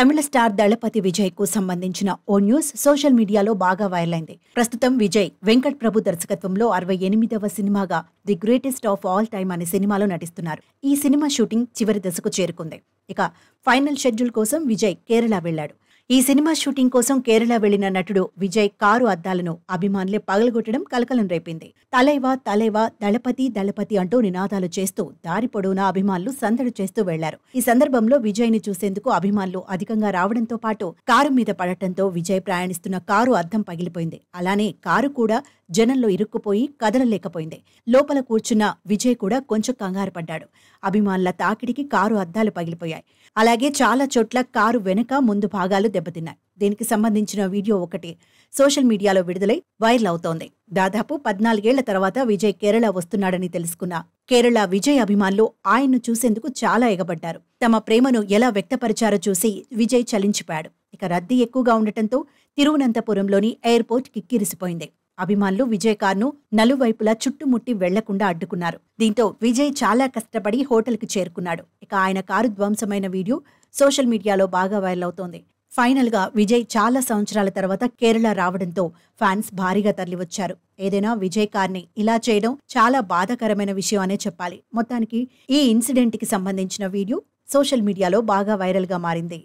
తమిళ star దళపతి విజయ్ కు సంబంధించిన ఓ news social మీడియాలో బాగా వైరల్ అయింది. ప్రస్తుతం విజయ్ వెంకట్ ప్రభు దర్శకత్వంలో 68వ సినిమాగా the greatest of all time అనే సినిమాలో నటిస్తున్నారు. ఈ సినిమా షూటింగ్ చివరి దశకు చేరుకుంది. ఇక ఫైనల్ షెడ్యూల్ కోసం విజయ్ కేరళ వెళ్లాడు. ఈ సినిమా షూటింగ్ కోసం కేరళ వెళ్లిన నటుడు విజయ్ కారు అద్దాలను అభిమానులే పగలగొట్టడం కలకలం రేపింది. తలైవా తలైవా దళపతి దళపతి అంటూ నినాదాలు చేస్తూ దారి పొడవునా అభిమానులు సందడి చేస్తూ వెళ్లారు. ఈ సందర్భంలో విజయ్ ని చూసేందుకు అభిమానులు అధికంగా రావడంతో పాటు కారు మీద పడటంతో విజయ్ ప్రయాణిస్తున్న కారు అద్దం పగిలిపోయింది. అలానే కారు కూడా జనంలో ఇరుక్కుపోయి కదలలేకపోయింది. లోపల కూర్చున్న విజయ్ కూడా కొంచెం కంగారు పడ్డాడు. అభిమానుల తాకిడికి కారు అద్దాలు పగిలిపోయాయి. అలాగే చాలా చోట్ల కారు వెనుక ముందు భాగాలు దెబ్బతిన్నాయి. దీనికి సంబంధించిన వీడియో ఒకటి సోషల్ మీడియాలో విడుదలై వైరల్ అవుతోంది. దాదాపు 14 ఏళ్ల తర్వాత విజయ్ కేరళ వస్తున్నాడని తెలుసుకున్న కేరళ విజయ్ అభిమానులు ఆయన్ను చూసేందుకు చాలా ఎగబడ్డారు. తమ ప్రేమను ఎలా వ్యక్తపరిచారో చూసి విజయ్ చలించిపోయాడు. ఇక రద్దీ ఎక్కువగా ఉండటంతో తిరువనంతపురంలోని ఎయిర్పోర్ట్ కిక్కిరిసిపోయింది. అభిమానులు విజయ్ కార్ను నలువైపులా చుట్టుముట్టి వెళ్లకుండా అడ్డుకున్నారు. దీంతో విజయ్ చాలా కష్టపడి హోటల్కి చేరుకున్నాడు. ఇక ఆయన కారు ధ్వంసమైన వీడియో సోషల్ మీడియాలో బాగా వైరల్ అవుతోంది. ఫైనల్ గా విజయ్ చాలా సంవత్సరాల తర్వాత కేరళ రావడంతో ఫ్యాన్స్ భారీగా తరలివచ్చారు. ఏదైనా విజయ్ కార్ని ఇలా చేయడం చాలా బాధాకరమైన విషయం అనే చెప్పాలి. మొత్తానికి ఈ ఇన్సిడెంట్ కి సంబంధించిన వీడియో సోషల్ మీడియాలో బాగా వైరల్ గా మారింది.